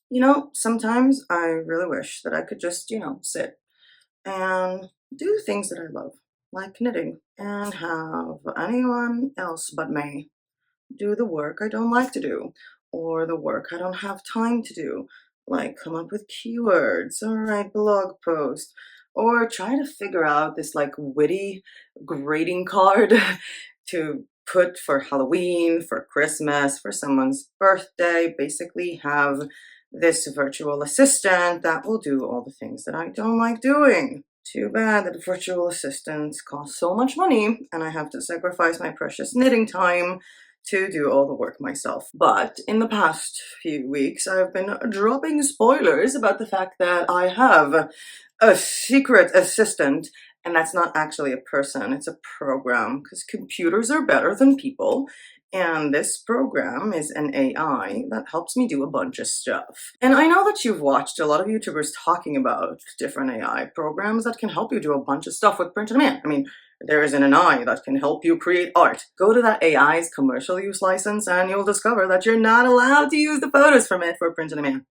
You know, sometimes I really wish that I could just, sit and do things that I love, like knitting, and have anyone else but me do the work I don't like to do, or the work I don't have time to do, like come up with keywords, or write blog posts, or try to figure out this like witty greeting card to put for Halloween, for Christmas, for someone's birthday, basically have this virtual assistant that will do all the things that I don't like doing. Too bad that virtual assistants cost so much money and I have to sacrifice my precious knitting time to do all the work myself. But in the past few weeks, I've been dropping spoilers about the fact that I have a secret assistant, and that's not actually a person, it's a program, because computers are better than people. And this program is an AI that helps me do a bunch of stuff. And I know that you've watched a lot of YouTubers talking about different AI programs that can help you do a bunch of stuff with print on demand. I mean, there is an AI that can help you create art. Go to that AI's commercial use license and you'll discover that you're not allowed to use the photos from it for print on demand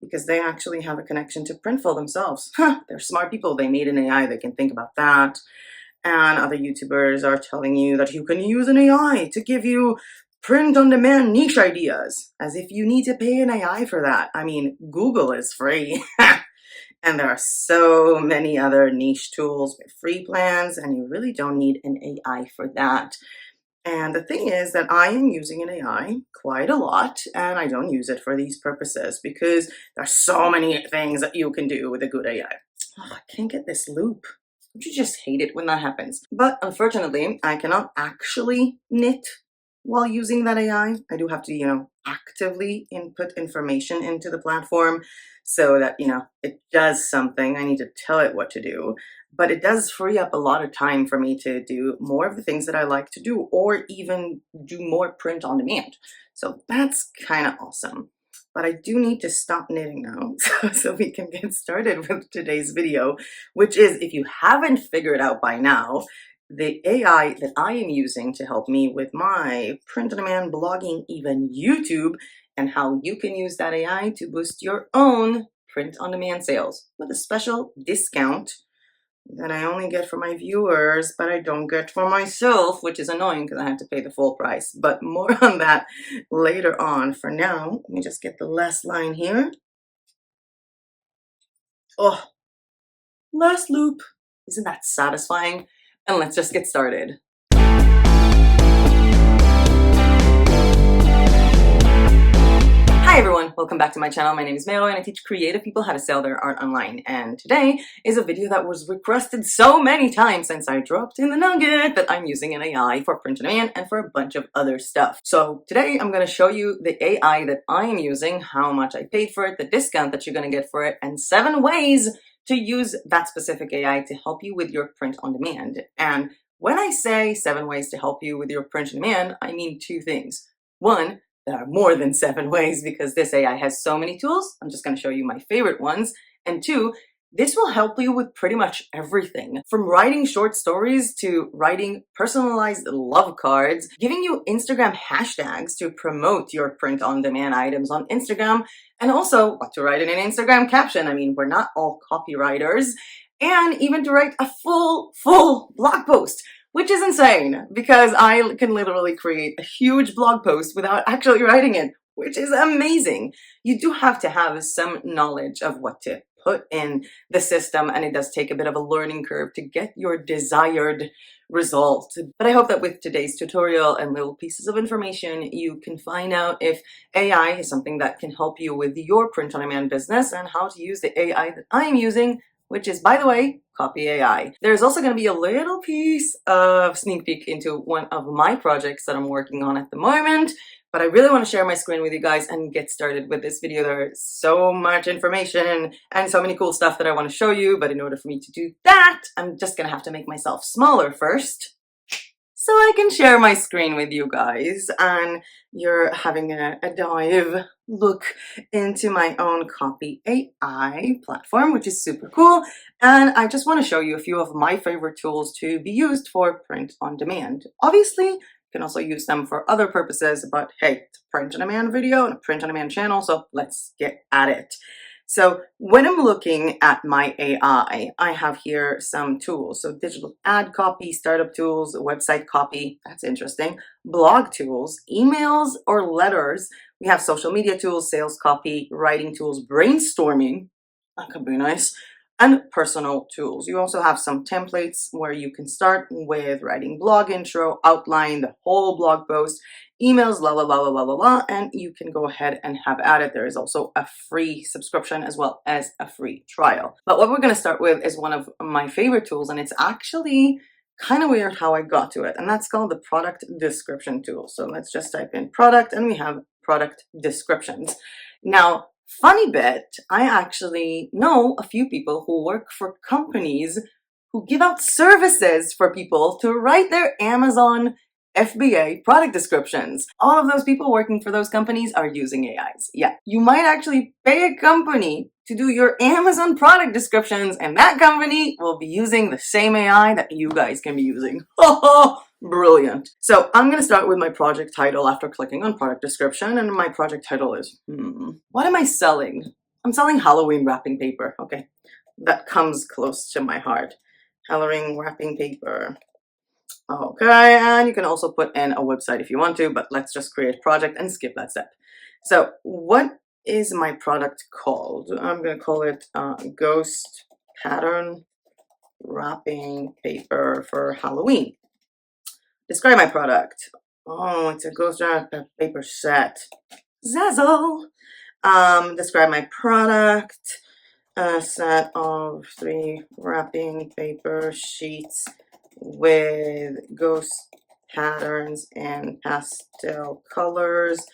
because they actually have a connection to Printful themselves. They're smart people. They made an AI that can think about that. And other YouTubers are telling you that you can use an AI to give you print on demand niche ideas, as if you need to pay an AI for that. I mean, Google is free. And there are so many other niche tools with free plans, and you really don't need an AI for that. And the thing is that I am using an AI quite a lot, and I don't use it for these purposes because there's so many things that you can do with a good AI. Oh, I can't get this loop. Don't you just hate it when that happens? But unfortunately, I cannot actually knit while using that AI. I do have to, actively input information into the platform so that, it does something. I need to tell it what to do. But it does free up a lot of time for me to do more of the things that I like to do, or even do more print on demand. So that's kind of awesome. But I do need to stop knitting now so we can get started with today's video, which is, if you haven't figured out by now, the AI that I am using to help me with my print on demand, blogging, even YouTube, and how you can use that AI to boost your own print on demand sales with a special discount that I only get for my viewers, but I don't get for myself, which is annoying because I have to pay the full price. But more on that later on. For now, let me just get the last line here. Oh, last loop. Isn't that satisfying? And let's just get started. Hi everyone, welcome back to my channel. My name is Melo and I teach creative people how to sell their art online. And today is a video that was requested so many times since I dropped in the nugget that I'm using an AI for print on demand and for a bunch of other stuff. So today I'm going to show you the AI that I am using, how much I paid for it, the discount that you're going to get for it, and 7 ways to use that specific AI to help you with your print on demand. And when I say 7 ways to help you with your print on demand, I mean 2 things. 1, there are more than 7 ways because this AI has so many tools. I'm just going to show you my favorite ones. And 2, this will help you with pretty much everything, from writing short stories to writing personalized love cards, giving you Instagram hashtags to promote your print on demand items on Instagram, and also what to write in an Instagram caption. I mean, we're not all copywriters. And even to write a full blog post, which is insane because I can literally create a huge blog post without actually writing it, which is amazing. You do have to have some knowledge of what to put in the system, and it does take a bit of a learning curve to get your desired result. But I hope that with today's tutorial and little pieces of information, you can find out if AI is something that can help you with your print on demand business and how to use the AI that I'm using, which is, by the way, Copy.ai. There's also going to be a little piece of sneak peek into one of my projects that I'm working on at the moment, but I really want to share my screen with you guys and get started with this video. There's so much information and so many cool stuff that I want to show you, but in order for me to do that, I'm just going to have to make myself smaller first, so I can share my screen with you guys and you're having a dive look into my own Copy.ai platform, which is super cool. And I just want to show you a few of my favorite tools to be used for print on demand. Obviously, You can also use them for other purposes, but hey, it's a print-on-demand video and a print-on-demand channel, so let's get at it. So when I'm looking at my AI, I have here some tools. So digital ad copy, startup tools, website copy, that's interesting, blog tools, emails or letters. We have social media tools, sales copy, writing tools, brainstorming, that could be nice, and personal tools. You also have some templates where you can start with writing blog intro, outline the whole blog post, emails, la la la la la la la, and you can go ahead and have at it. There is also a free subscription as well as a free trial. But what we're going to start with is one of my favorite tools, and it's actually kind of weird how I got to it, and that's called the product description tool. So let's just type in product, and we have product descriptions. Now, funny bit, I actually know a few people who work for companies who give out services for people to write their Amazon FBA product descriptions. All of those people working for those companies are using AIs. Yeah, you might actually pay a company to do your Amazon product descriptions, and that company will be using the same AI that you guys can be using. Brilliant. So I'm going to start with my project title after clicking on product description, and my project title is, what am I selling? I'm selling Halloween wrapping paper. Okay, that comes close to my heart. Halloween wrapping paper. Okay, and you can also put in a website if you want to, but let's just create a project and skip that step. So what is my product called? I'm going to call it Ghost Pattern Wrapping Paper for Halloween. Describe my product. Oh, it's a ghost wrapping paper set. Zazzle. Describe my product. A set of 3 wrapping paper sheets with ghost patterns and pastel colors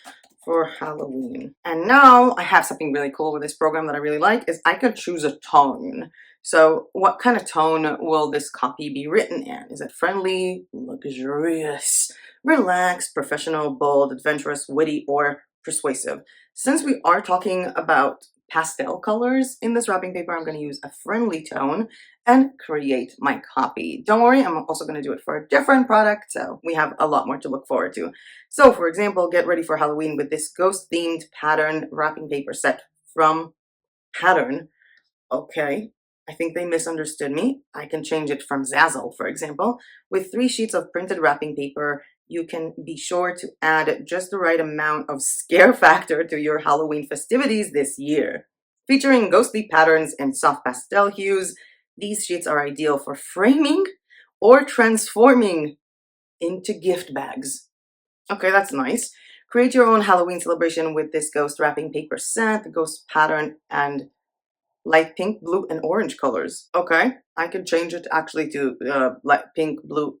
for Halloween. And now I have something really cool with this program that I really like is I could choose a tone. So what kind of tone will this copy be written in? Is it friendly, luxurious, relaxed, professional, bold, adventurous, witty, or persuasive? Since we are talking about pastel colors in this wrapping paper, I'm going to use a friendly tone and create my copy. Don't worry, I'm also going to do it for a different product, so we have a lot more to look forward to. So for example, get ready for Halloween with this ghost themed pattern wrapping paper set from Pattern. Okay, I think they misunderstood me. I can change it from Zazzle, for example. With 3 sheets of printed wrapping paper, you can be sure to add just the right amount of scare factor to your Halloween festivities this year. Featuring ghostly patterns and soft pastel hues, these sheets are ideal for framing or transforming into gift bags. Okay, that's nice. Create your own Halloween celebration with this ghost wrapping paper set, ghost pattern, and light pink, blue, and orange colors. Okay, I can change it actually to light pink, blue,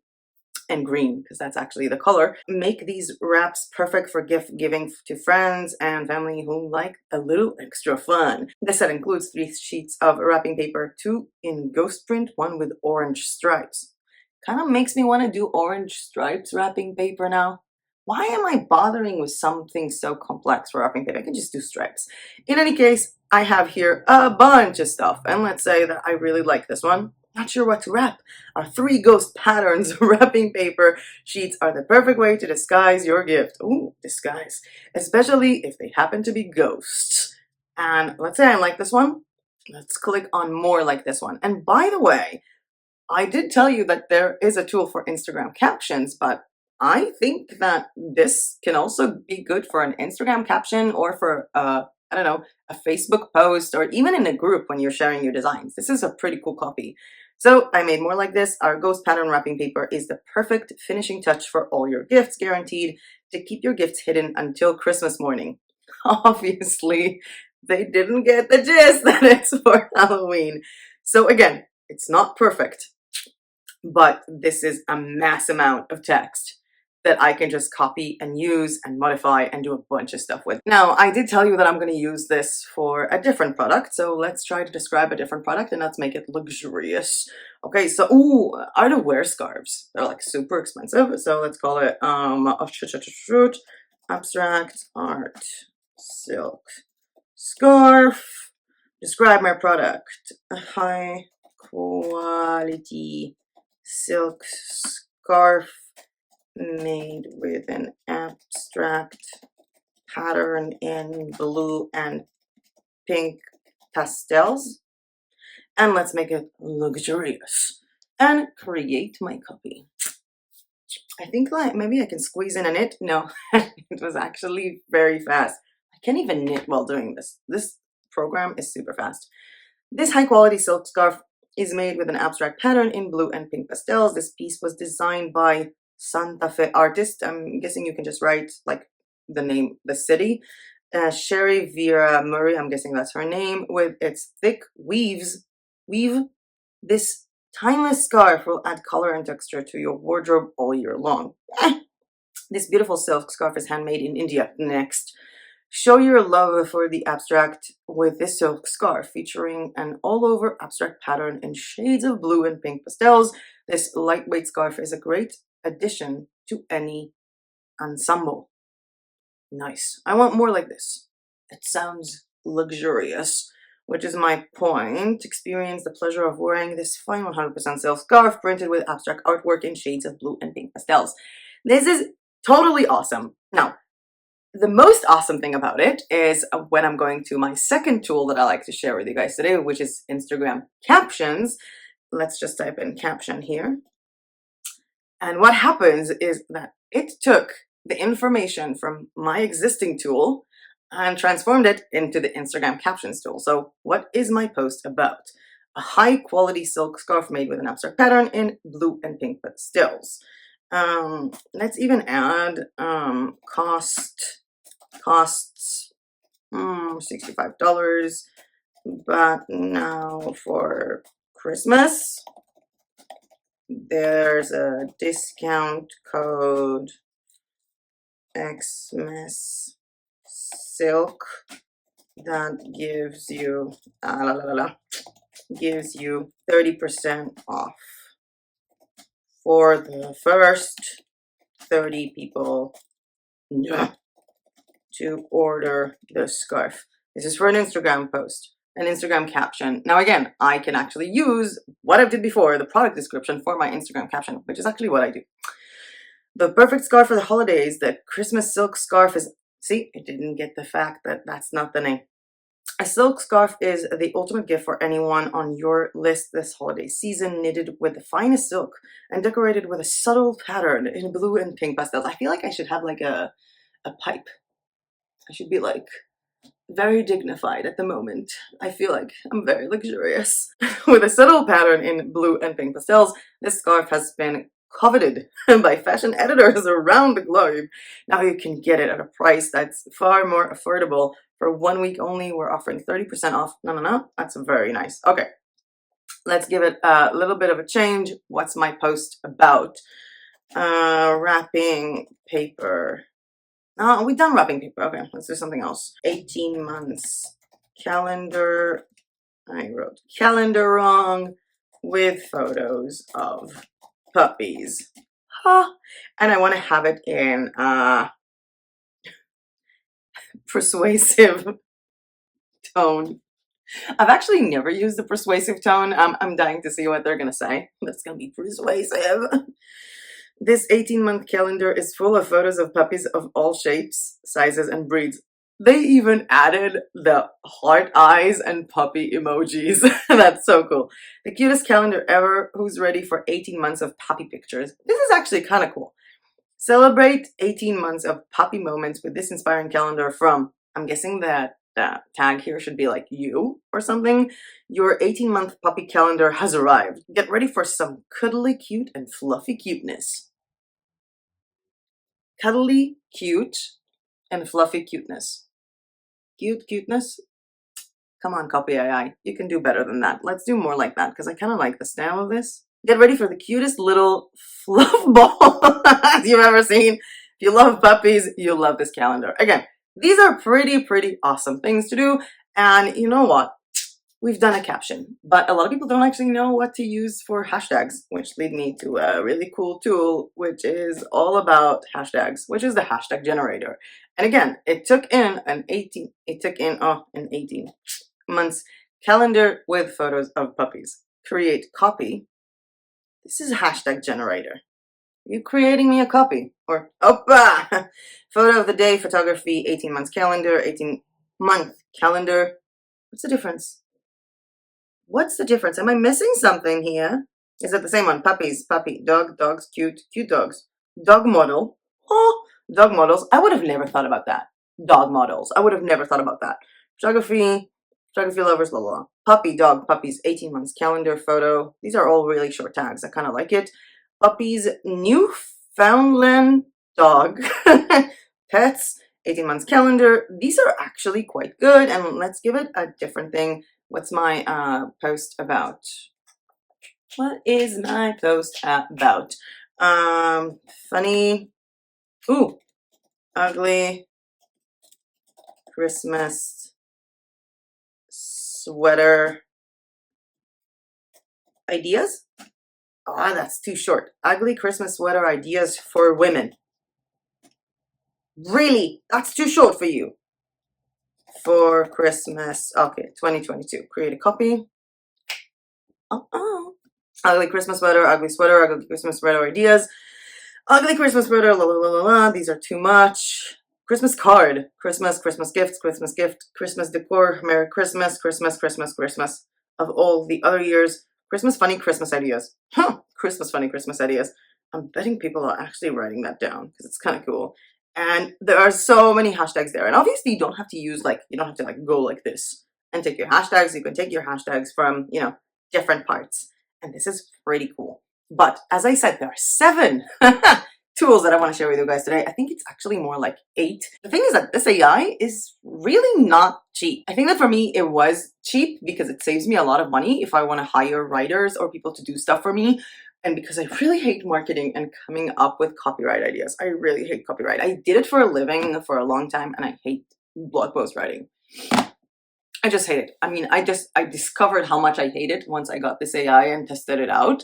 and green because that's actually the color. Make these wraps perfect for gift giving to friends and family who like a little extra fun. This set includes 3 sheets of wrapping paper, 2 in ghost print, 1 with orange stripes. Kind of makes me want to do orange stripes wrapping paper now. Why am I bothering with something so complex for wrapping paper? I can just do stripes. In any case, I have here a bunch of stuff, and let's say that I really like this one. Not sure what to wrap. Our 3 ghost patterns wrapping paper sheets are the perfect way to disguise your gift. Ooh, disguise. Especially if they happen to be ghosts. And let's say I like this one. Let's click on more like this one. And by the way, I did tell you that there is a tool for Instagram captions, but I think that this can also be good for an Instagram caption or for, I don't know, a Facebook post, or even in a group when you're sharing your designs. This is a pretty cool copy. So I made more like this. Our ghost pattern wrapping paper is the perfect finishing touch for all your gifts, guaranteed to keep your gifts hidden until Christmas morning. Obviously, they didn't get the gist that it's for Halloween. So again, it's not perfect, but this is a mass amount of text that I can just copy and use and modify and do a bunch of stuff with. Now, I did tell you that I'm going to use this for a different product, so let's try to describe a different product and let's make it luxurious. Okay, so, ooh, outerwear scarves. They're like super expensive, so let's call it abstract art silk scarf. Describe my product. A high quality silk scarf made with an abstract pattern in blue and pink pastels. And let's make it luxurious and create my copy. I think like maybe I can squeeze in a knit. No, it was actually very fast. I can't even knit while doing this. This program is super fast. This high quality silk scarf is made with an abstract pattern in blue and pink pastels. This piece was designed by Santa Fe artist. I'm guessing you can just write like the name, the city. Sherry Vera Murray, I'm guessing that's her name, with its thick weave. This timeless scarf will add color and texture to your wardrobe all year long. This beautiful silk scarf is handmade in India. Next, show your love for the abstract with this silk scarf featuring an all-over abstract pattern in shades of blue and pink pastels. This lightweight scarf is a great addition to any ensemble. Nice. I want more like this. It sounds luxurious, which is my point. Experience the pleasure of wearing this fine 100% silk scarf printed with abstract artwork in shades of blue and pink pastels. This is totally awesome. Now, the most awesome thing about it is when I'm going to my second tool that I like to share with you guys today, which is Instagram Captions. Let's just type in caption here. And what happens is that it took the information from my existing tool and transformed it into the Instagram Captions tool. So what is my post about? A high quality silk scarf made with an abstract pattern in blue and pink pastels. Let's even add costs $65, but now for Christmas there's a discount code Xmas Silk that gives you 30% off for the first 30 people to order the scarf. This is for an Instagram post, an Instagram caption. Now again, I can actually use what I did before, the product description, for my Instagram caption, which is actually what I do. The perfect scarf for the holidays. The Christmas silk scarf is, see, it didn't get the fact that that's not the name. A silk scarf is the ultimate gift for anyone on your list this holiday season, knitted with the finest silk and decorated with a subtle pattern in blue and pink pastels. I feel like I should have like a pipe. I should be like very dignified at the moment. I feel like I'm very luxurious. With a subtle pattern in blue and pink pastels, this scarf has been coveted by fashion editors around the globe. Now you can get it at a price that's far more affordable. For 1 week only, we're offering 30% off. No, that's very nice. Okay, let's give it a little bit of a change. What's my post about? Wrapping paper. We're done wrapping paper. Okay, let's do something else. 18 months calendar. I wrote calendar wrong with photos of puppies. And I want to have it in persuasive tone. I've actually never used the persuasive tone. I'm dying to see what they're gonna say. That's gonna be persuasive. This 18-month calendar is full of photos of puppies of all shapes, sizes, and breeds. They even added the heart eyes and puppy emojis. That's so cool. The cutest calendar ever. Who's ready for 18 months of puppy pictures? This is actually kind of cool. Celebrate 18 months of puppy moments with this inspiring calendar from, I'm guessing that tag here should be like you or something. Your 18-month puppy calendar has arrived. Get ready for some cuddly cute and fluffy cuteness. Cuddly cute and fluffy cuteness. Cuteness? Come on, Copy.ai. You can do better than that. Let's do more like that because I kind of like the style of this. Get ready for the cutest little fluff ball you've ever seen. If you love puppies, you'll love this calendar. Again, these are pretty awesome things to do. And you know what? We've done a caption, but a lot of people don't actually know what to use for hashtags, which lead me to a really cool tool, which is all about hashtags, which is the hashtag generator. And again, it took in an 18 months calendar with photos of puppies. Create copy. This is a hashtag generator. You creating me a copy. Or, oppa! Photo of the day, photography, 18 months calendar, 18-month calendar. What's the difference? What's the difference? Am I missing something here? Is it the same one? Puppies, puppy, dog, dogs, cute, cute dogs. Dog model. Oh, dog models. I would have never thought about that. Dog models. I would have never thought about that. Photography, photography lovers, blah, blah, blah. Puppy, dog, puppies, 18 months calendar, photo. These are all really short tags. I kind of like it. Puppies, Newfoundland dog, pets, 18 months calendar. These are actually quite good. And let's give it a different thing. What's my post about? What is my post about? Funny, ooh, ugly Christmas sweater ideas. Ah, that's too short. Ugly Christmas sweater ideas for women. Really? That's too short for you? For Christmas. Okay, 2022. Create a copy. Ugly Christmas sweater, ugly sweater, ugly Christmas sweater ideas. Ugly Christmas sweater, la la la la la. These are too much. Christmas card. Christmas, Christmas gift, Christmas decor, Merry Christmas, Christmas, Christmas, Christmas. Of all the other years. Christmas funny Christmas ideas. Huh. Christmas funny Christmas ideas. I'm betting people are actually writing that down because it's kind of cool. And there are so many hashtags there. And obviously you don't have to use you don't have to go like this and take your hashtags. You can take your hashtags from, different parts. And this is pretty cool. But as I said, there are 7 tools that I want to share with you guys today. I think it's actually more like 8. The thing is that this AI is really not cheap. I think that for me, it was cheap because it saves me a lot of money if I want to hire writers or people to do stuff for me. And because I really hate marketing and coming up with copyright ideas. I really hate copyright. I did it for a living for a long time and I hate blog post writing. I just hate it. I mean, I discovered how much I hate it once I got this AI and tested it out.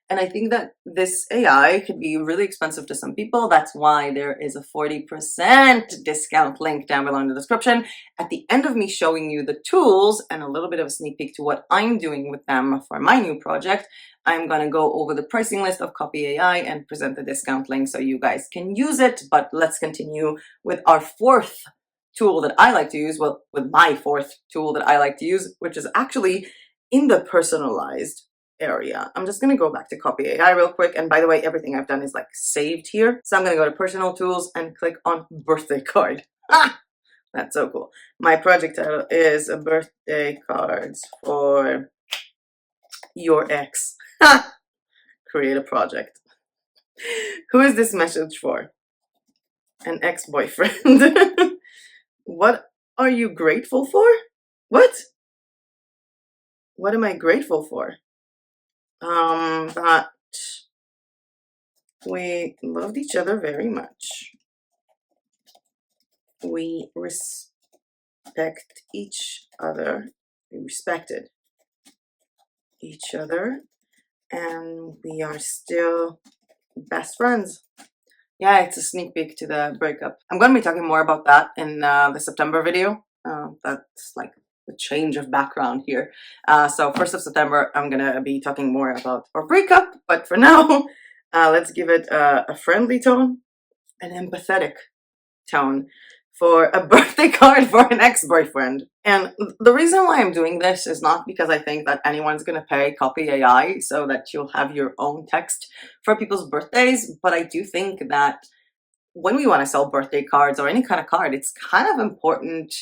And I think that this AI could be really expensive to some people. That's why there is a 40% discount link down below in the description. At the end of me showing you the tools and a little bit of a sneak peek to what I'm doing with them for my new project, I'm going to go over the pricing list of Copy.ai and present the discount link so you guys can use it. But let's continue with our 4th tool that I like to use, well, with my 4th tool that I like to use, which is actually in the personalized area. I'm just going to go back to Copy.ai real quick. And by the way, everything I've done is saved here. So I'm going to go to personal tools and click on birthday card. That's so cool. My project title is birthday cards for your ex. Create a project. Who is this message for? An ex-boyfriend. What are you grateful for? What? What am I grateful for? That we loved each other very much. We respect each other. We respected each other. And we are still best friends. Yeah, it's a sneak peek to the breakup. I'm going to be talking more about that in the September video. That's the change of background here. So 1st of September, I'm going to be talking more about our breakup. But for now, let's give it a friendly tone, an empathetic tone for a birthday card for an ex-boyfriend. And the reason why I'm doing this is not because I think that anyone's going to pay Copy.ai so that you'll have your own text for people's birthdays, but I do think that when we want to sell birthday cards or any kind of card, it's kind of important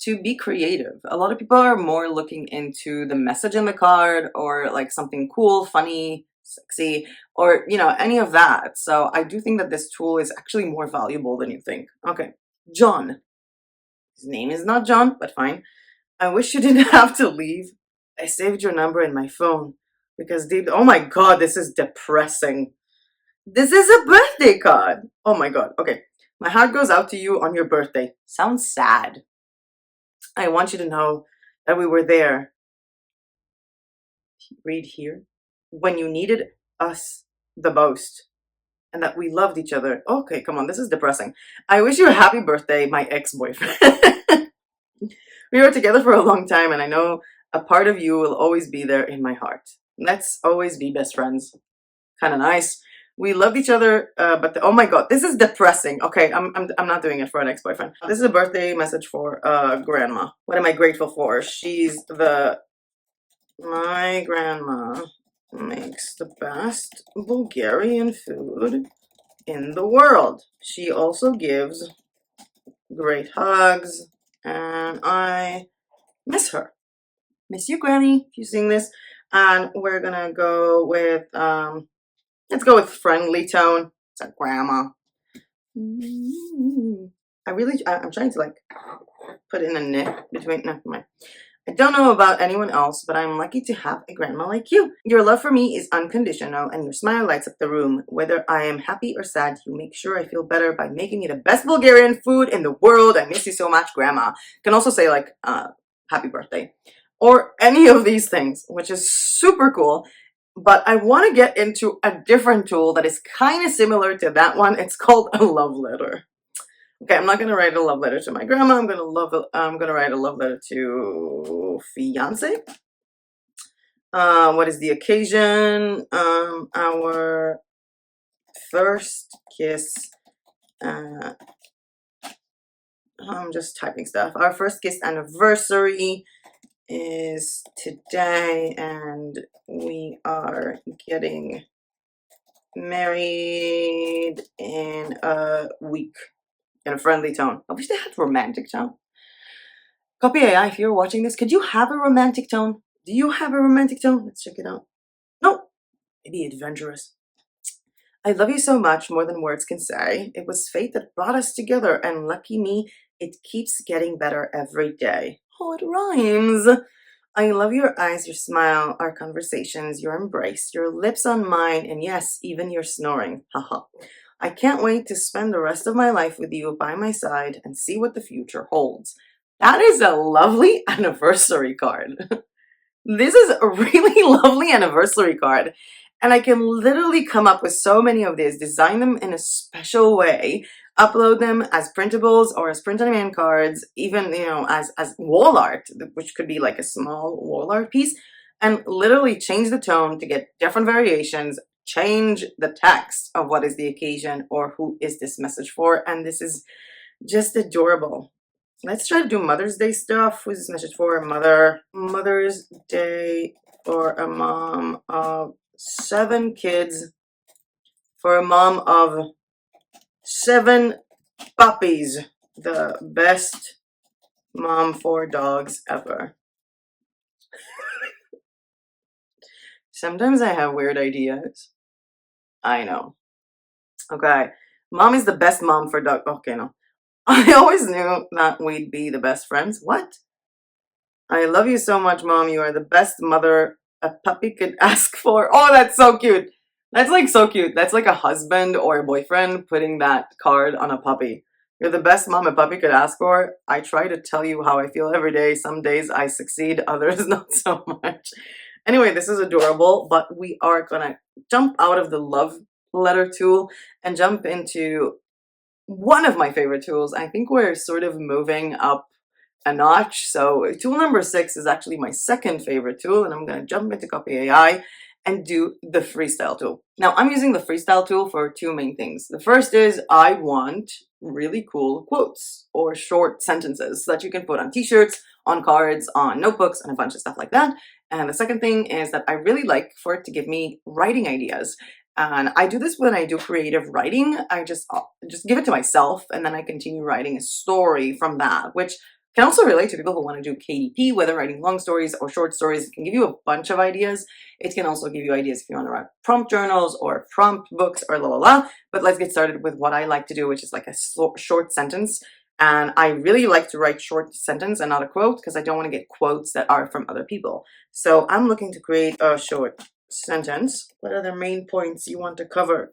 to be creative. A lot of people are more looking into the message in the card or something cool, funny, sexy, or any of that. So I do think that this tool is actually more valuable than you think. Okay. John. His name is not John, but fine. I wish you didn't have to leave. I saved your number in my phone because oh my god, this is depressing. This is a birthday card. Oh my god. Okay. My heart goes out to you on your birthday. Sounds sad. I want you to know that we were there. Read here. When you needed us the most. And that we loved each other. Okay, come on, this is depressing. I wish you a happy birthday, my ex-boyfriend. We were together for a long time, and I know a part of you will always be there in my heart. Let's always be best friends. Kind of nice. We loved each other, but oh my god, this is depressing. Okay, I'm not doing it for an ex-boyfriend. This is a birthday message for grandma. What am I grateful for? My grandma makes the best Bulgarian food in the world. She also gives great hugs, and I miss her. Miss you, Granny, if you sing this. And we're gonna go with let's go with friendly tone. It's a grandma. I'm trying to like put in a knit between. No, mind. I don't know about anyone else, but I'm lucky to have a grandma like you. Your love for me is unconditional, and your smile lights up the room. Whether I am happy or sad, you make sure I feel better by making me the best Bulgarian food in the world. I miss you so much, Grandma. You can also say like, happy birthday. Or any of these things, which is super cool. But I want to get into a different tool that is kind of similar to that one. It's called a love letter. Okay, I'm not gonna write a love letter to my grandma. I'm gonna write a love letter to fiance. What is the occasion? Our first kiss. I'm just typing stuff. Our first kiss anniversary is today, and we are getting married in a week. In a friendly tone. I wish they had romantic tone. Copy.ai, if you're watching this, could you have a romantic tone? Do you have a romantic tone? Let's check it out. No, maybe adventurous. I love you so much, more than words can say. It was fate that brought us together, and lucky me, it keeps getting better every day. Oh, it rhymes. I love your eyes, your smile, our conversations, your embrace, your lips on mine, and yes, even your snoring. Haha. I can't wait to spend the rest of my life with you by my side and see what the future holds. That is a lovely anniversary card. This is a really lovely anniversary card. And I can literally come up with so many of these, design them in a special way, upload them as printables or as print-on-demand cards, even, as wall art, which could be like a small wall art piece, and literally change the tone to get different variations, change the text of what is the occasion or who is this message for, and this is just adorable. Let's try to do Mother's Day stuff. Who's this message for? Mother's Day for a mom of 7 kids, for a mom of 7 puppies, the best mom for dogs ever. Sometimes I have weird ideas. I know. Okay. Mom is the best mom for dog. Okay, no. I always knew that we'd be the best friends. What? I love you so much, Mom. You are the best mother a puppy could ask for. Oh, that's so cute. That's like so cute. That's like a husband or a boyfriend putting that card on a puppy. You're the best mom a puppy could ask for. I try to tell you how I feel every day. Some days I succeed, others not so much. Anyway, this is adorable, but we are gonna jump out of the love letter tool and jump into one of my favorite tools. I think we're sort of moving up a notch. So tool number 6 is actually my second favorite tool, and I'm going to jump into Copy.ai and do the Freestyle tool. Now, I'm using the Freestyle tool for 2 main things. The first is I want really cool quotes or short sentences that you can put on t-shirts, on cards, on notebooks, and a bunch of stuff like that. And the second thing is that I really like for it to give me writing ideas. And I do this when I do creative writing. I just give it to myself, and then I continue writing a story from that, which can also relate to people who want to do KDP, whether writing long stories or short stories. It can give you a bunch of ideas. It can also give you ideas if you want to write prompt journals or prompt books or la la la. But let's get started with what I like to do, which is like a short sentence. And I really like to write short sentence and not a quote, because I don't want to get quotes that are from other people. So I'm looking to create a short sentence. What are the main points you want to cover?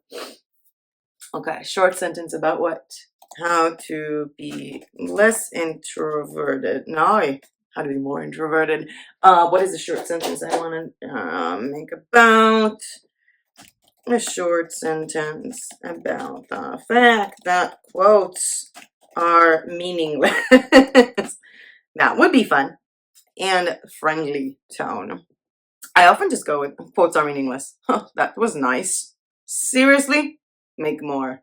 Okay, short sentence about what? How to be less introverted. No, how to be more introverted. What is the short sentence I want to make about? A short sentence about the fact that quotes are meaningless. That would be fun. And friendly tone. I often just go with quotes are meaningless. That was nice. Seriously? Make more.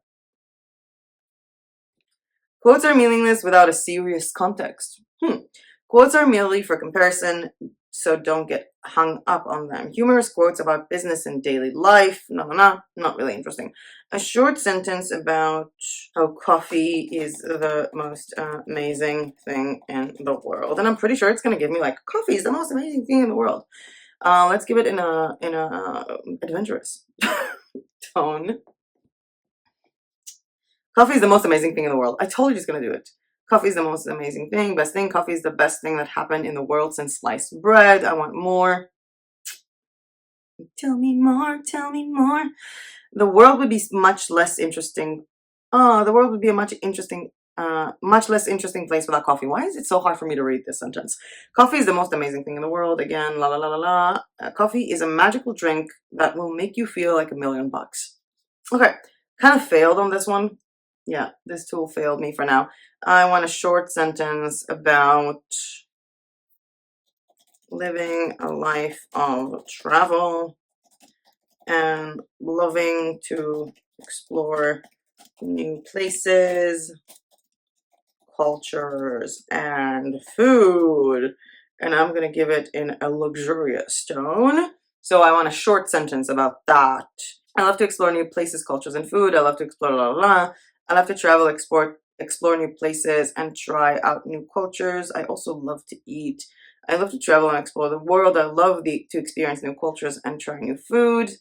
Quotes are meaningless without a serious context. Quotes are merely for comparison, so don't get hung up on them. Humorous quotes about business and daily life, not really interesting. A short sentence about how coffee is the most amazing thing in the world, and I'm pretty sure it's gonna give me like coffee is the most amazing thing in the world. Let's give it in a adventurous tone. Coffee is the most amazing thing in the world. I told you it's gonna do it. Coffee is the most amazing thing, best thing. Coffee is the best thing that happened in the world since sliced bread. I want more. Tell me more, tell me more. The world would be much less interesting. Oh, the world would be a much less interesting place without coffee. Why is it so hard for me to read this sentence? Coffee is the most amazing thing in the world. Again, la la la la la. Coffee is a magical drink that will make you feel like $1,000,000. Okay, kind of failed on this one. Yeah, this tool failed me for now. I want a short sentence about living a life of travel and loving to explore new places, cultures, and food. And I'm going to give it in a luxurious tone. So I want a short sentence about that. I love to explore new places, cultures, and food. I love to explore la la la. I love to travel, explore new places, and try out new cultures. I also love to eat. I love to travel and explore the world. I love to experience new cultures and try new food.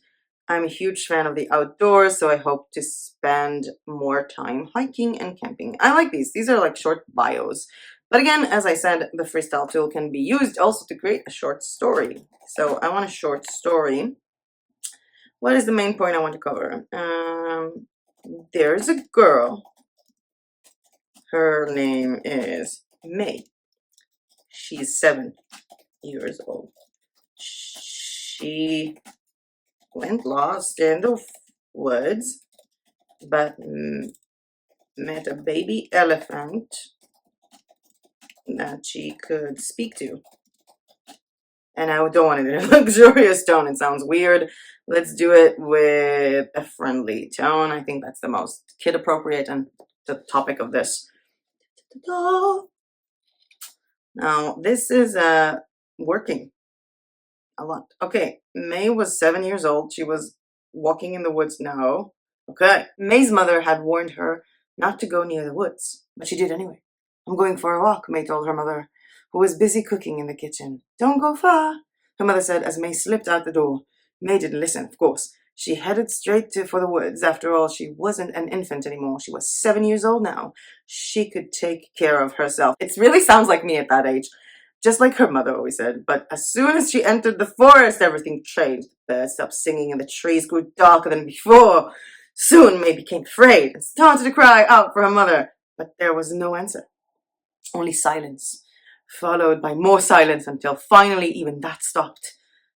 I'm a huge fan of the outdoors, so I hope to spend more time hiking and camping. I like these. These are like short bios. But again, as I said, the Freestyle tool can be used also to create a short story. So I want a short story. What is the main point I want to cover? There's a girl. Her name is May. She's 7 years old. She went lost in the woods, but met a baby elephant that she could speak to. And I don't want it in a luxurious tone. It sounds weird. Let's do it with a friendly tone. I think that's the most kid appropriate and the topic of this. Now, this is working a lot. Okay, May was 7 years old. She was walking in the woods now. Okay, May's mother had warned her not to go near the woods, but she did anyway. I'm going for a walk, May told her mother, who was busy cooking in the kitchen. Don't go far, her mother said as May slipped out the door. May didn't listen, of course. She headed straight for the woods. After all, she wasn't an infant anymore. She was 7 years old now. She could take care of herself. It really sounds like me at that age. Just like her mother always said. But as soon as she entered the forest, everything changed. The birds stopped singing and the trees grew darker than before. Soon May became afraid and started to cry out for her mother. But there was no answer. Only silence, followed by more silence until finally even that stopped,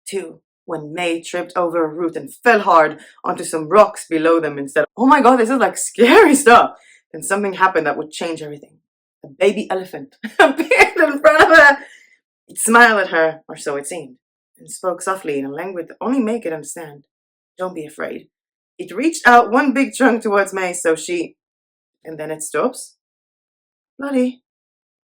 too, when May tripped over a root and fell hard onto some rocks below them instead. Oh my god, this is like scary stuff. Then something happened that would change everything. A baby elephant appeared in front of her. It smiled at her, or so it seemed, and spoke softly in a language that only May could understand. Don't be afraid. It reached out one big trunk towards May, so she... And then it stops. Bloody.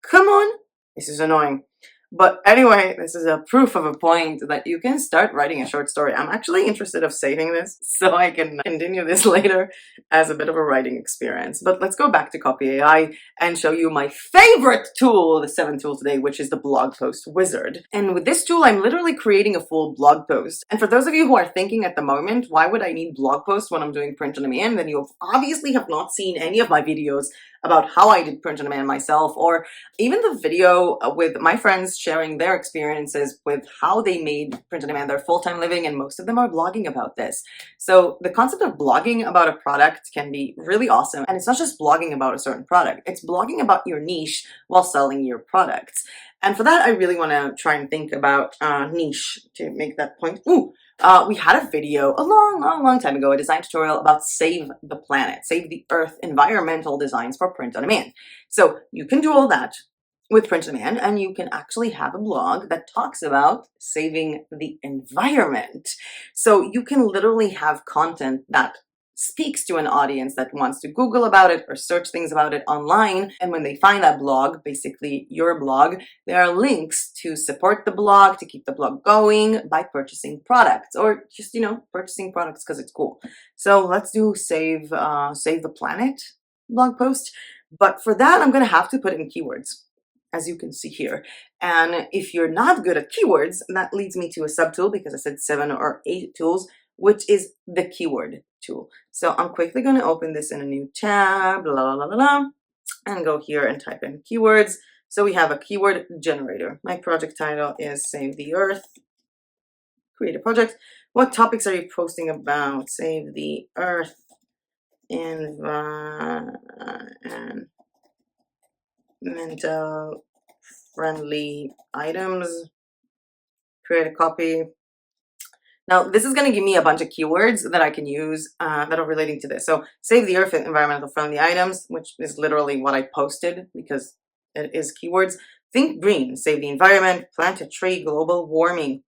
Come on. This is annoying. But anyway, this is a proof of a point that you can start writing a short story. I'm actually interested of saving this so I can continue this later as a bit of a writing experience. But let's go back to Copy.ai and show you my favorite tool, the 7th tool today, which is the blog post wizard. And with this tool, I'm literally creating a full blog post. And for those of you who are thinking at the moment, why would I need blog posts when I'm doing print on demand? Then you obviously have not seen any of my videos about how I did print on demand myself, or even the video with my friends sharing their experiences with how they made print on demand their full-time living, and most of them are blogging about this. So the concept of blogging about a product can be really awesome, and it's not just blogging about a certain product, it's blogging about your niche while selling your products. And for that, I really want to try and think about niche to make that point. We had a video a long time ago, a design tutorial about Save the Planet, Save the Earth environmental designs for print on demand. So you can do all that, with print on demand, and you can actually have a blog that talks about saving the environment. So you can literally have content that speaks to an audience that wants to Google about it or search things about it online. And when they find that blog, basically your blog, there are links to support the blog, to keep the blog going by purchasing products, or just, purchasing products because it's cool. So let's do save the planet blog post. But for that, I'm going to have to put in keywords, as you can see here. And if you're not good at keywords, that leads me to a subtool, because I said 7 or 8 tools, which is the keyword tool. So I'm quickly going to open this in a new tab, and go here and type in keywords. So we have a keyword generator. My project title is Save the Earth. Create a project. What topics are you posting about? Save the Earth, environmental friendly items. Create a copy. Now, this is going to give me a bunch of keywords that I can use that are relating to this. So, save the earth, environmental friendly items, which is literally what I posted because it is keywords. Think green, save the environment, plant a tree, global warming.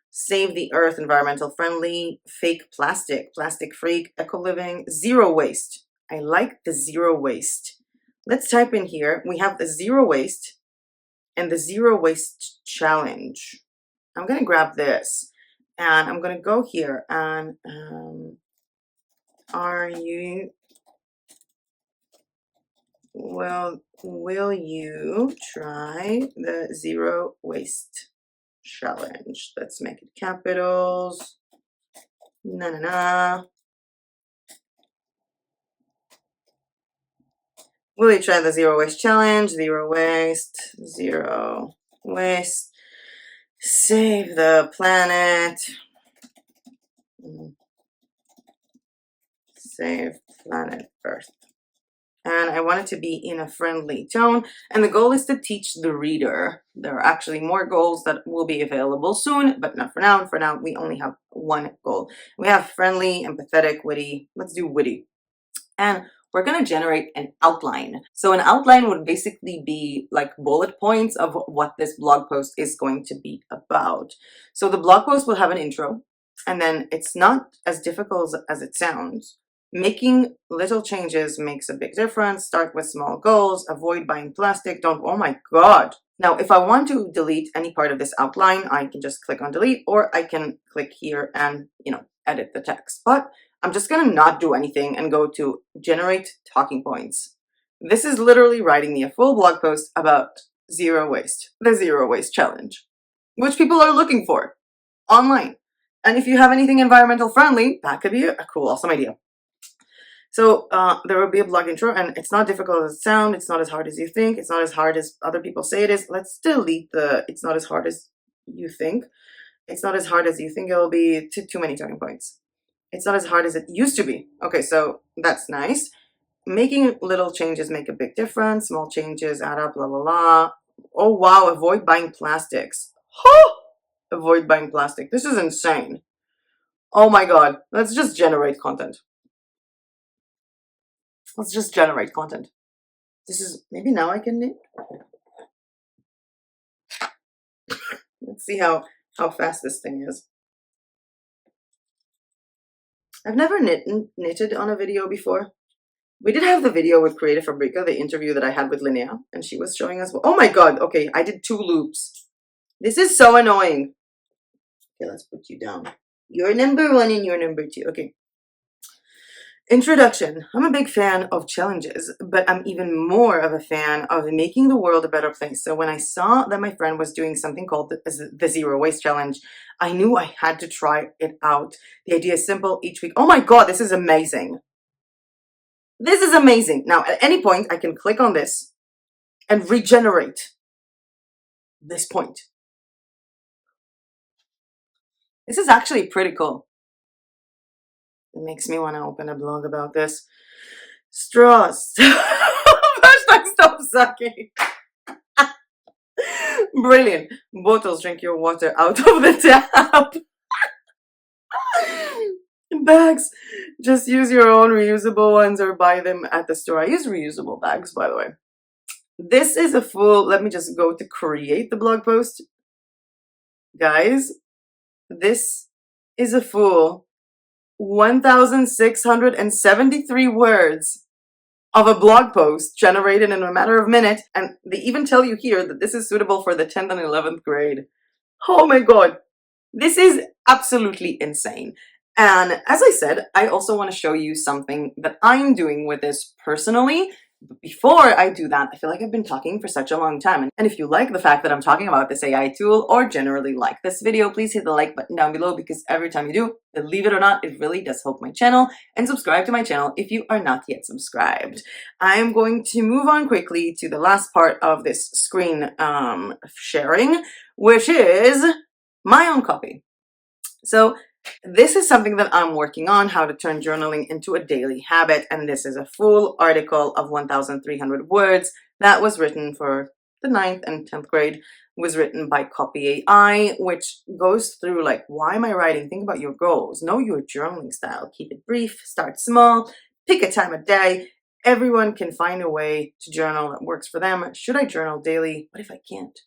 Save the earth, environmental friendly, fake plastic, plastic free, eco living, zero waste. I like the zero waste. Let's type in here. We have the zero waste and the zero waste challenge. I'm going to grab this. And I'm going to go here and will you try the zero waste challenge? Let's make it capitals. Will you try the zero waste challenge? Zero waste. Save the planet. Save planet Earth. And I want it to be in a friendly tone. And the goal is to teach the reader. There are actually more goals that will be available soon, but not for now. For now, we only have one goal. We have friendly, empathetic, witty. Let's do witty. And we're going to generate an outline. So an outline would basically be like bullet points of what this blog post is going to be about. So the blog post will have an intro, and then it's not as difficult as it sounds. Making little changes makes a big difference. Start with small goals. Avoid buying plastic. Oh my God. Now, if I want to delete any part of this outline, I can just click on delete, or I can click here and, edit the text. But I'm just going to not do anything and go to generate talking points. This is literally writing me a full blog post about zero waste, the zero waste challenge, which people are looking for online. And if you have anything environmental friendly, that could be a cool, awesome idea. So there will be a blog intro, and it's not difficult as it sounds. It's not as hard as you think. It's not as hard as other people say it is. Let's delete the it's not as hard as you think. It's not as hard as you think it will be. Too many talking points. It's not as hard as it used to be. Okay, so that's nice. Making little changes make a big difference. Small changes add up, blah, blah, blah. Oh, wow, avoid buying plastics. Avoid buying plastic. This is insane. Oh my God, let's just generate content. Let's just generate content. This is, maybe now I can knit. Let's see how fast this thing is. I've never knitted on a video before. We did have the video with Creative Fabrica, the interview that I had with Linnea, and she was showing us. Oh my God, okay, I did 2 loops. This is so annoying. Okay, let's put you down. You're number 1 and you're number 2. Okay. Introduction. I'm a big fan of challenges, but I'm even more of a fan of making the world a better place. So when I saw that my friend was doing something called the Zero Waste Challenge, I knew I had to try it out. The idea is simple. Each week. Oh my God, this is amazing. This is amazing. Now, at any point, I can click on this and regenerate this point. This is actually pretty cool. It makes me want to open a blog about this. Straws. Stop sucking. Brilliant. Bottles, drink your water out of the tap. Bags, just use your own reusable ones or buy them at the store. I use reusable bags, by the way. This is a full, let me just go to create the blog post. Guys, this is a full 1,673 words of a blog post generated in a matter of minutes. And they even tell you here that this is suitable for the 10th and 11th grade. Oh my God. This is absolutely insane. And as I said, I also want to show you something that I'm doing with this personally. But before I do that, I feel like I've been talking for such a long time. And if you like the fact that I'm talking about this AI tool or generally like this video, please hit the like button down below, because every time you do, believe it or not, it really does help my channel. And subscribe to my channel if you are not yet subscribed. I am going to move on quickly to the last part of this screen sharing, which is my own copy. So this is something that I'm working on, how to turn journaling into a daily habit. And this is a full article of 1,300 words that was written for the 9th and 10th grade, was written by Copy.ai, which goes through like, why am I writing? Think about your goals. Know your journaling style. Keep it brief, start small, pick a time of day. Everyone can find a way to journal that works for them. Should I journal daily? What if I can't?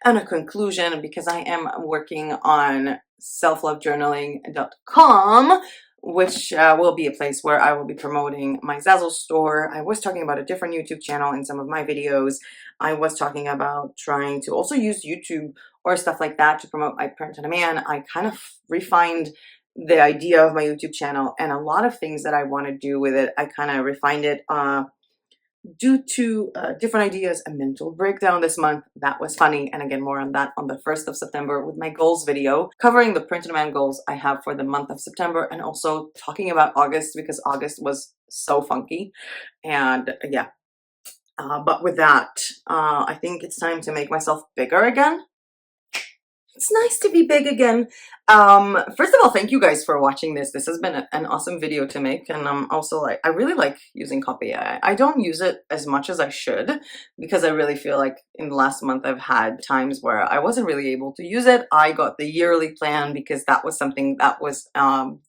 And a conclusion, because I am working on selflovejournaling.com, which will be a place where I will be promoting my Zazzle store. I was talking about a different YouTube channel in some of my videos. I was talking about trying to also use YouTube or stuff like that to promote my print on demand. I kind of refined the idea of my YouTube channel, and a lot of things that I want to do with it, I kind of refined it due to different ideas. A mental breakdown this month, that was funny, and again more on that on the 1st of September with my goals video covering the print on demand goals I have for the month of September, and also talking about August because August was so funky. And yeah, but with that, I think it's time to make myself bigger again. It's nice to be big again. First of all, thank you guys for watching this. This has been an awesome video to make, and also like, I really like using Copy.ai. I don't use it as much as I should, because I really feel like in the last month I've had times where I wasn't really able to use it. I got the yearly plan because that was something that was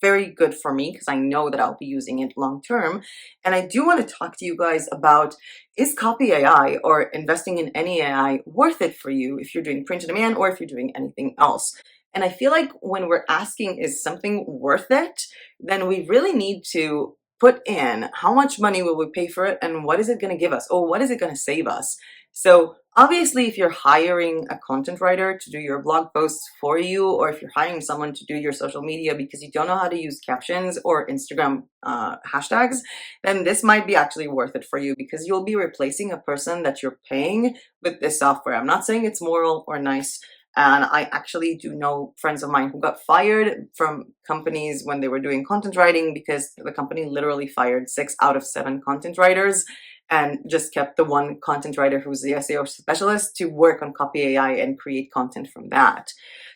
very good for me, because I know that I'll be using it long term. And I do want to talk to you guys about, is Copy.ai or investing in any AI worth it for you if you're doing print on demand or if you're doing anything else? And I feel like when we're asking, is something worth it, then we really need to put in how much money will we pay for it and what is it going to give us, or what is it going to save us? So obviously, if you're hiring a content writer to do your blog posts for you, or if you're hiring someone to do your social media because you don't know how to use captions or Instagram hashtags, then this might be actually worth it for you, because you'll be replacing a person that you're paying with this software. I'm not saying it's moral or nice. And I actually do know friends of mine who got fired from companies when they were doing content writing, because the company literally fired 6 out of 7 content writers and just kept the one content writer who's the SEO specialist to work on Copy.ai and create content from that.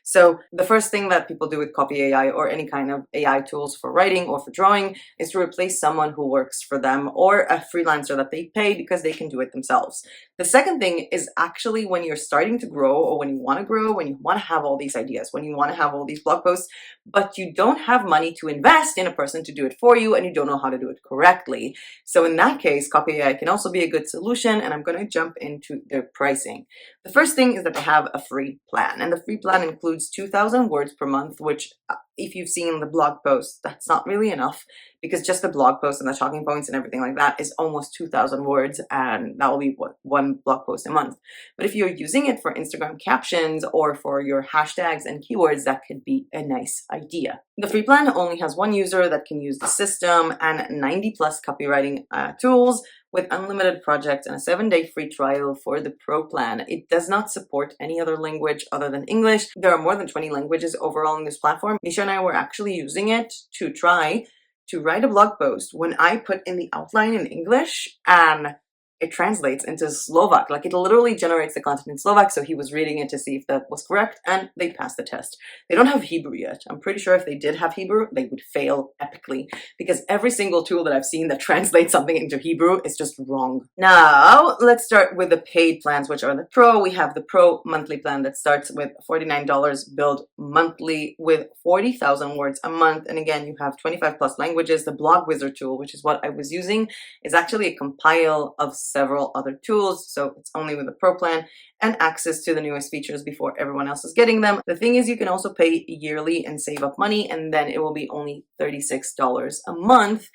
So the first thing that people do with Copy.ai or any kind of AI tools for writing or for drawing is to replace someone who works for them or a freelancer that they pay because they can do it themselves. The second thing is actually when you're starting to grow, or when you want to grow, when you want to have all these ideas, when you want to have all these blog posts, but you don't have money to invest in a person to do it for you, and you don't know how to do it correctly. So in that case, Copy.ai can also be a good solution, and I'm going to jump into their pricing. The first thing is that they have a free plan, and the free plan includes 2,000 words per month, which if you've seen the blog post, that's not really enough, because just the blog post and the talking points and everything like that is almost 2,000 words, and that will be what, one blog post a month. But if you're using it for Instagram captions or for your hashtags and keywords, that could be a nice idea. The free plan only has one user that can use the system, and 90 plus copywriting tools with unlimited projects and a 7-day free trial for the pro plan. It does not support any other language other than English. There are more than 20 languages overall on this platform. Misha and I were actually using it to try to write a blog post when I put in the outline in English, and it translates into Slovak. Like, it literally generates the content in Slovak, so he was reading it to see if that was correct, and they passed the test. They don't have Hebrew yet. I'm pretty sure if they did have Hebrew, they would fail epically, because every single tool that I've seen that translates something into Hebrew is just wrong. Now, let's start with the paid plans, which are the Pro. We have the Pro monthly plan that starts with $49, billed monthly with 40,000 words a month. And again, you have 25 plus languages. The Blog Wizard tool, which is what I was using, is actually a compile of several other tools, so it's only with the Pro plan and access to the newest features before everyone else is getting them. The thing is, you can also pay yearly and save up money, and then it will be only $36 a month.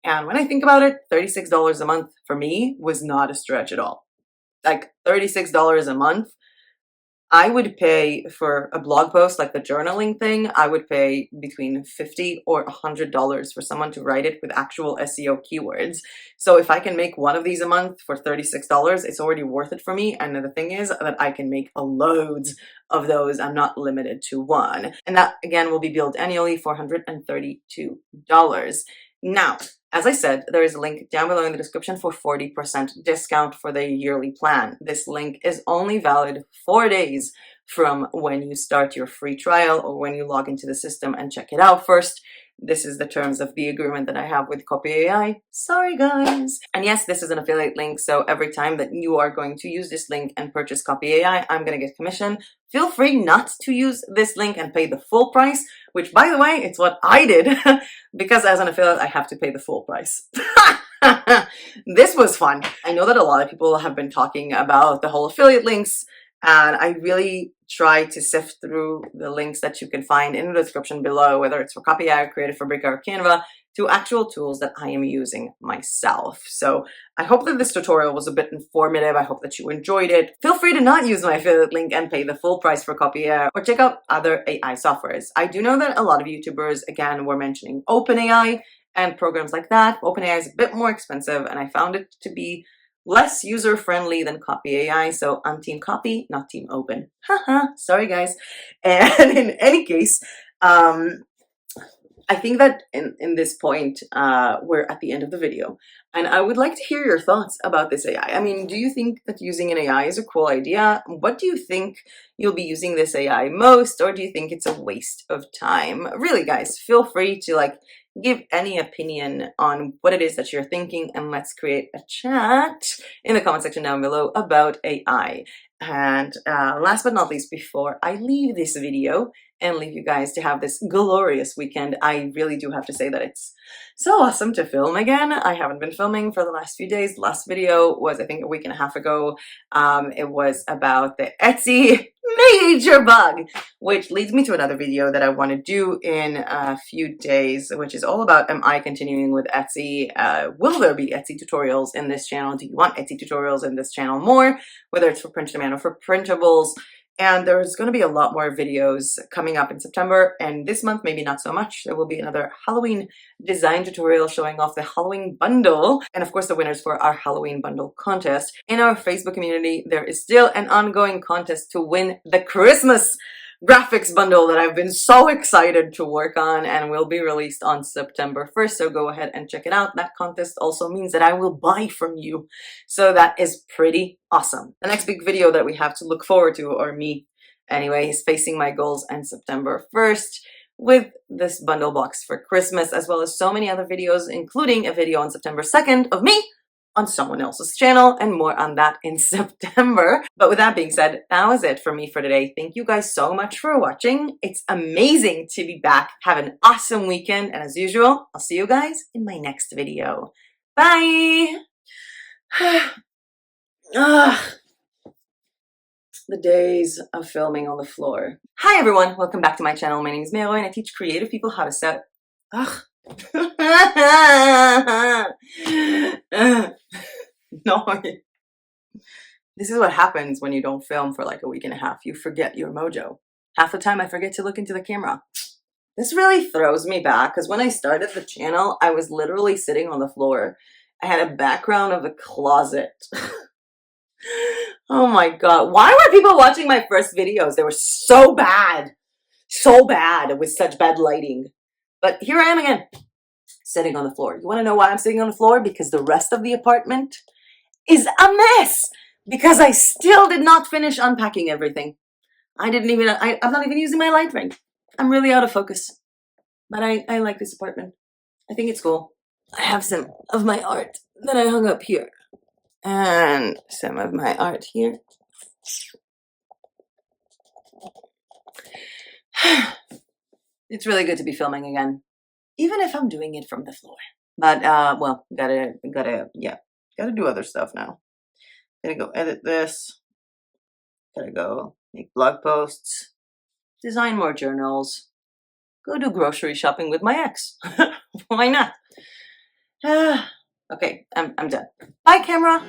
And when I think about it, $36 a month for me was not a stretch at all. Like $36 a month, I would pay for a blog post like the journaling thing. I would pay between $50 or $100 for someone to write it with actual SEO keywords. So if I can make one of these a month for $36, it's already worth it for me. And the thing is that I can make loads of those. I'm not limited to one. And that again will be billed annually, $432. Now, as I said, there is a link down below in the description for 40% discount for the yearly plan. This link is only valid 4 days from when you start your free trial or when you log into the system and check it out first. This is the terms of the agreement that I have with Copy.ai. Sorry, guys. And yes, this is an affiliate link, so every time that you are going to use this link and purchase Copy.ai, I'm going to get commission. Feel free not to use this link and pay the full price, which, by the way, it's what I did, because as an affiliate, I have to pay the full price. This was fun. I know that a lot of people have been talking about the whole affiliate links, and I really try to sift through the links that you can find in the description below, whether it's for Copyai, Creative Fabrica, or Canva, to actual tools that I am using myself. So I hope that this tutorial was a bit informative. I hope that you enjoyed it. Feel free to not use my affiliate link and pay the full price for Copyai, or check out other AI softwares. I do know that a lot of YouTubers, again, were mentioning OpenAI and programs like that. OpenAI is a bit more expensive, and I found it to be less user-friendly than Copy.ai, so I'm Team Copy, not Team Open. Haha, sorry guys. And in any case, I think that in this point, we're at the end of the video, and I would like to hear your thoughts about this AI. I mean, do you think that using an AI is a cool idea? What do you think you'll be using this AI most, or do you think it's a waste of time? Really, guys, feel free to give any opinion on what it is that you're thinking, and let's create a chat in the comment section down below about AI. And last but not least, before I leave this video and leave you guys to have this glorious weekend, I really do have to say that it's so awesome to film again. I haven't been filming for the last few days. Last video was, I think, a week and a half ago. It was about the Etsy major bug, which leads me to another video that I want to do in a few days, which is all about, am I continuing with Etsy? Will there be Etsy tutorials in this channel? Do you want Etsy tutorials in this channel more, whether it's for print demand or for printables? And there's going to be a lot more videos coming up in September, and this month maybe not so much. There will be another Halloween design tutorial showing off the Halloween bundle, and of course the winners for our Halloween bundle contest. In our Facebook community, there is still an ongoing contest to win the Christmas graphics bundle that I've been so excited to work on, and will be released on September 1st, so go ahead and check it out. That contest also means that I will buy from you, so that is pretty awesome. The next big video that we have to look forward to, or me anyway, is facing my goals on September 1st with this bundle box for Christmas, as well as so many other videos, including a video on September 2nd of me on someone else's channel, and more on that in September. But with that being said, that was it for me for today. Thank you guys so much for watching. It's amazing to be back. Have an awesome weekend, and as usual, I'll see you guys in my next video. Bye! The days of filming on the floor. Hi everyone, welcome back to my channel. My name is Mero, and I teach creative people how to set... No. This is what happens when you don't film for like a week and a half. You forget your mojo. Half the time I forget to look into the camera. This really throws me back, because when I started the channel, I was literally sitting on the floor. I had a background of a closet. Oh my god. Why were people watching my first videos? They were so bad. So bad, with such bad lighting. But here I am again, sitting on the floor. You want to know why I'm sitting on the floor? Because the rest of the apartment is a mess. Because I still did not finish unpacking everything. I'm not even using my light ring. I'm really out of focus. But I like this apartment. I think it's cool. I have some of my art that I hung up here. And some of my art here. It's really good to be filming again, even if I'm doing it from the floor. But well, gotta, yeah. Gotta do other stuff now. Gotta go edit this. Gotta go make blog posts, design more journals, go do grocery shopping with my ex. Why not? Okay, I'm done. Bye, camera.